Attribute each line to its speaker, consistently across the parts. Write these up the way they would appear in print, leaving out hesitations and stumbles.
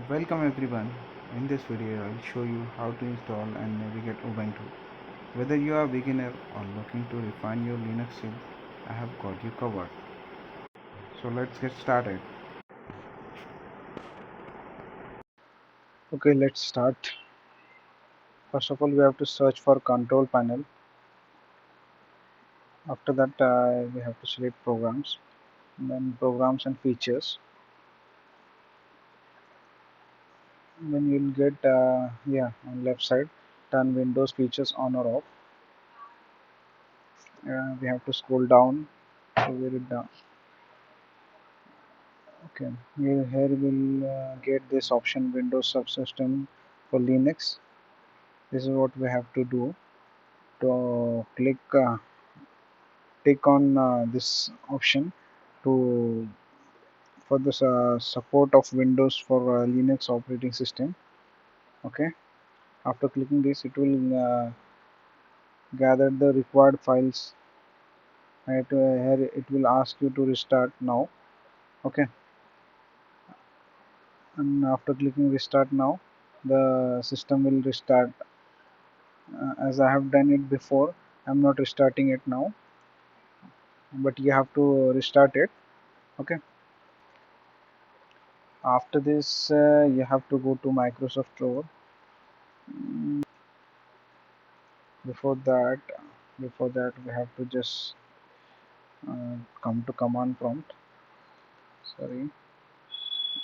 Speaker 1: Welcome everyone. In this video, I'll show you how to install and navigate Ubuntu. Whether you are a beginner or looking to refine your Linux skills, I have got you covered. So let's get started.
Speaker 2: Okay, let's start. First of all, we have to search for control panel. After that, we have to select programs, and then programs and features. Then you'll get, on left side, turn Windows features on or off. We have to scroll down to get it down. Okay, here we'll get this option Windows subsystem for Linux. This is what we have to do to click on this option to for the support of Windows for Linux operating system. Okay, after clicking this, it will gather the required files. Here it will ask you to restart now. Okay, and after clicking restart now, the system will restart. As I have done it before, I'm not restarting it now, but you have to restart it. Okay, after this, you have to go to Microsoft Store. Before that, we have to just come to command prompt. Sorry,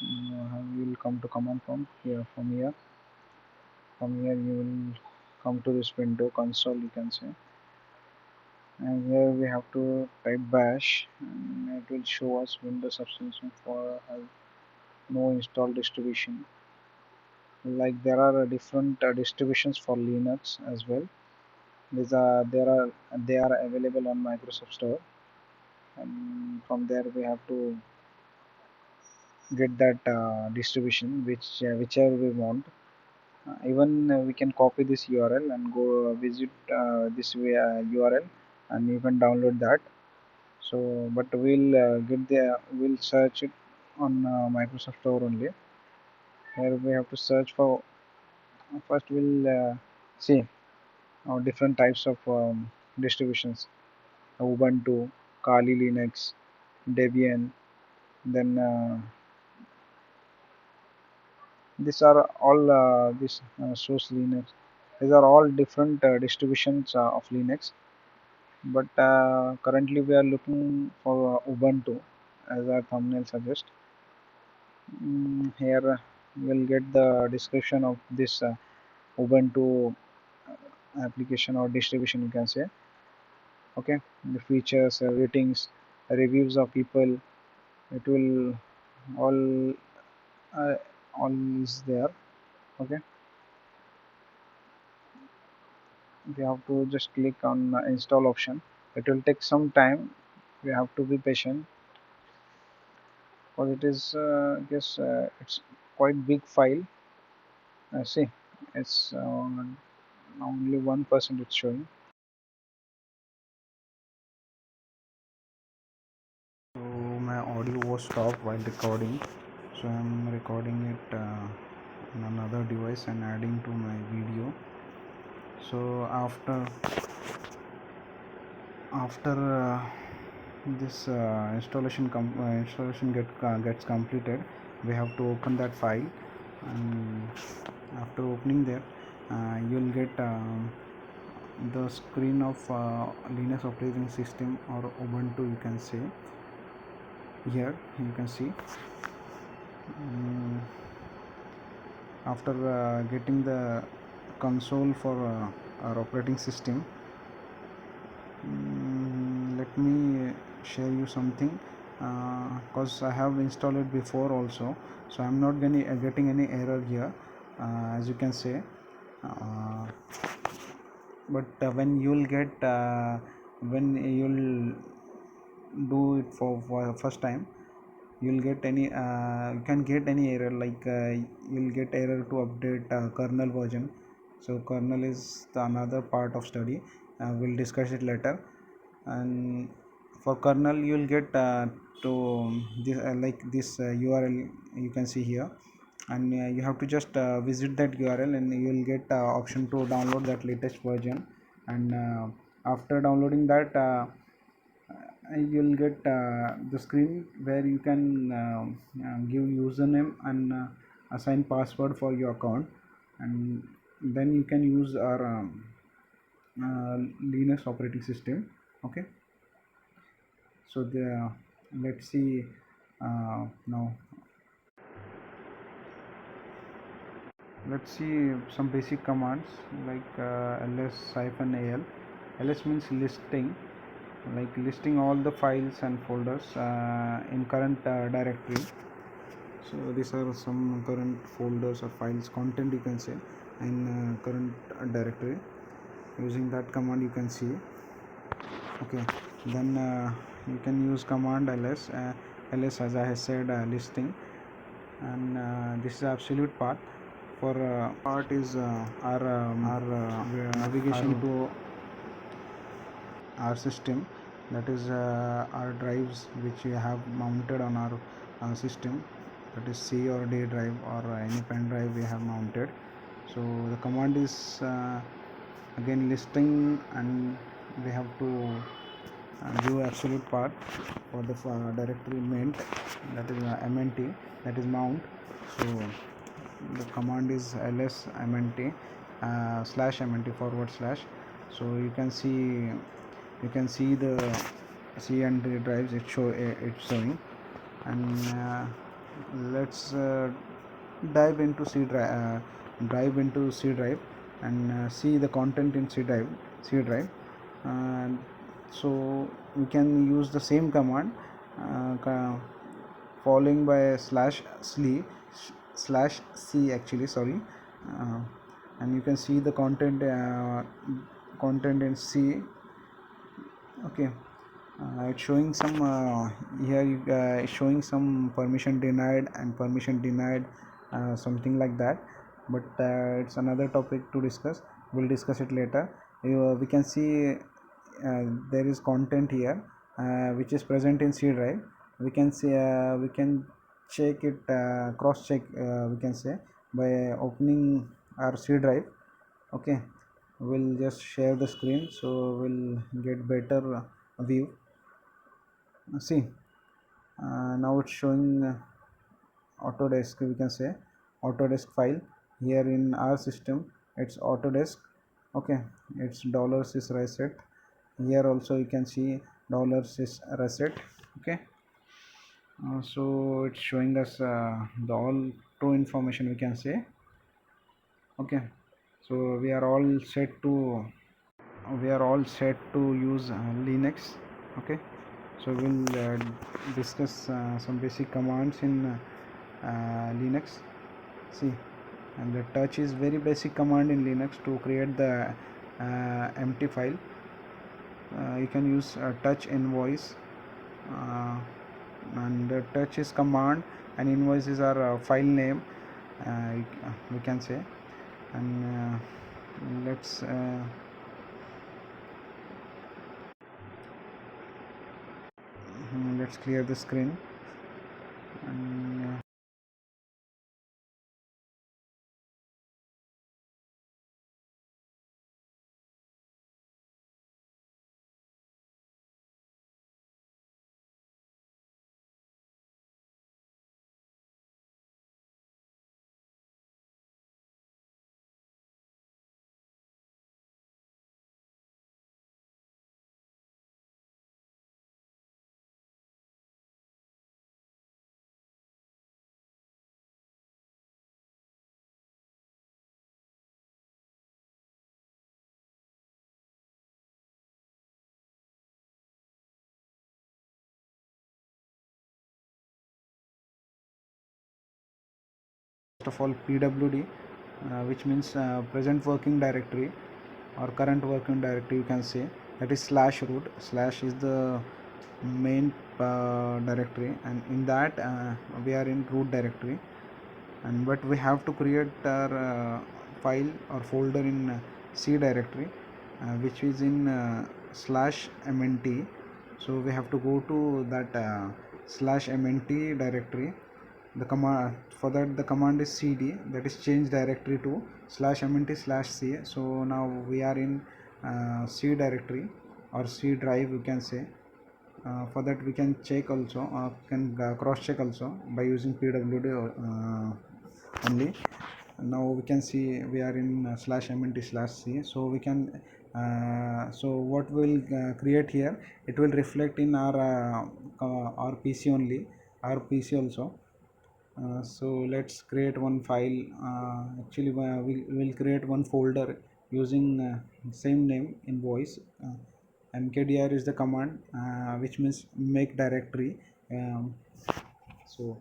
Speaker 2: we will come to command prompt here. From here you will come to this window console, you can say, and here we have to type bash, and it will show us Windows subsystem for have no install distribution. Like there are different distributions for Linux as well. These are there are they are available on Microsoft Store, and from there we have to get that distribution whichever we want. Even we can copy this URL and go visit this URL, and you can download that. So but we'll search it on Microsoft Store only. Here we have to search for, first we'll see different types of distributions: Ubuntu, Kali Linux, Debian. Then these are all this source Linux. These are all different distributions of Linux. But currently we are looking for Ubuntu, as our thumbnail suggests. Here we'll get the description of this Ubuntu application or distribution, you can say. Okay, the features, ratings, reviews of people. It will all uh, all is there. Okay, we have to just click on install option. It will take some time. We have to be patient, because it is I guess it's quite big file. See, it's only 1% it's showing.
Speaker 1: So my audio was stopped while recording. So I'm recording it on another device and adding to my video. So after this installation gets completed, we have to open that file, and after opening there, you'll get the screen of Linux operating system or Ubuntu, you can say. Here you can see, um, after getting the console for our operating system. Let me share you something, because I have installed it before also, so I'm not getting any error here, as you can say. uh, but when you'll do it for first time, you can get any error, like you'll get error to update kernel version. So kernel is the another part of study, we'll discuss it later. And for kernel you'll get to this like this URL you can see here. and you have to just visit that URL, and you will get option to download that latest version. And after downloading that, you'll get the screen where you can give username and assign password for your account, and then you can use our Linux operating system. Okay, so let's see now. Let's see some basic commands like ls-al. Ls means listing, like listing all the files and folders in current directory. So these are some current folders or files content, you can say, in current directory. Using that command you can see. Okay, then you can use command ls, as I have said, listing. And this is absolute path. For part is our navigation to our system, that is our drives which we have mounted on our system, that is C or D drive or any pen drive we have mounted. So the command is again listing, and we have to do absolute path for the directory main, that is mnt, that is mount. So the command is ls mnt slash mnt forward slash. So you can see the C and D drives it's showing. And let's dive into dive into C drive, and see the content in C drive. And so we can use the same command following by slash c actually, sorry. uh, and you can see the content in C. Okay, it's showing some here it's showing some permission denied and permission denied, something like that. But it's another topic to discuss, we'll discuss it later. We can see there is content here which is present in C drive. We can see we can check it, cross check, we can say, by opening our C drive. Okay, we'll just share the screen so we'll get better view. See, now it's showing Autodesk, we can say, Autodesk file. Here in our system it's Autodesk. Okay, it's dollars is reset. Here also you can see dollars is reset. Okay, so it's showing us the all true information, we can say. Okay, so we are all set to use Linux. Okay, so we'll discuss some basic commands in Linux. See, and the touch is very basic command in Linux to create the empty file. You can use touch invoice, uh, and touch is command, and invoices are file name, we can say. And let's let's clear the screen. And first of all, PWD, which means present working directory or current working directory, you can say, that is slash root. Slash is the main directory, and in that we are in root directory. And but we have to create our file or folder in C directory, which is in slash mnt. So we have to go to that slash mnt directory, the command for that, the command is cd, that is change directory to /mnt/c. So now we are in c directory or c drive, you can say. For that we can check also, can cross check also by using pwd only. Now we can see we are in /mnt/c. So we can so what will create here, it will reflect in our pc only, our pc also. So let's create one file. Actually we will create one folder using same name in voice. Mkdir is the command, which means make directory. So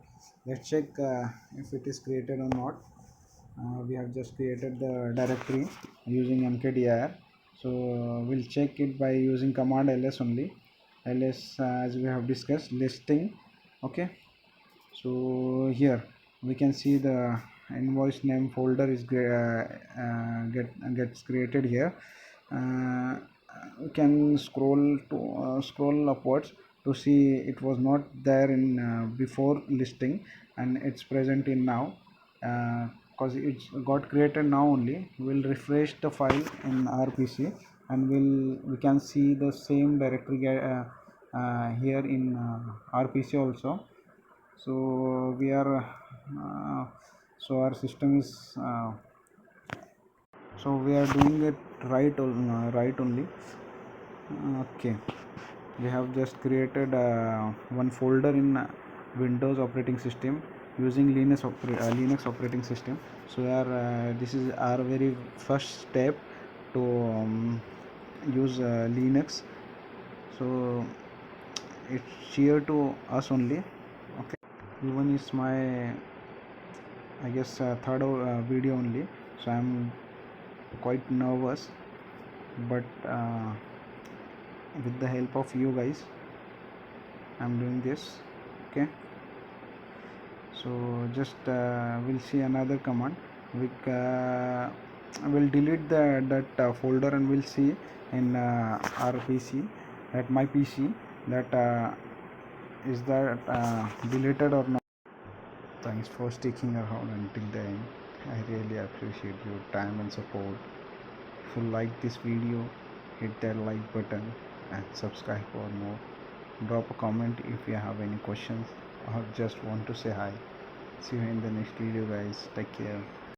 Speaker 1: let's check if it is created or not. We have just created the directory using mkdir. So we'll check it by using command ls only. Ls, as we have discussed, listing. Okay, so here we can see the invoice name folder is gets created here. uh, we can scroll upwards to see it was not there in before listing, and it's present in now, because it's got created now only. We'll refresh the file in rpc, and we can see the same directory here in rpc also. So we are so our system is so we are doing it right only. Okay, we have just created one folder in windows operating system using linux operating system. So this is our very first step to use linux. So it's here to us only. Okay, even is my, I guess, third video only, so I'm quite nervous, but with the help of you guys I'm doing this. Okay, so just we'll see another command. We will delete that folder, and we'll see in our pc, at my pc, that is that deleted or not. Thanks for sticking around until the end. I really appreciate your time and support. If you like this video, hit that like button and subscribe for more. Drop a comment if you have any questions or just want to say hi. See you in the next video, guys. Take care.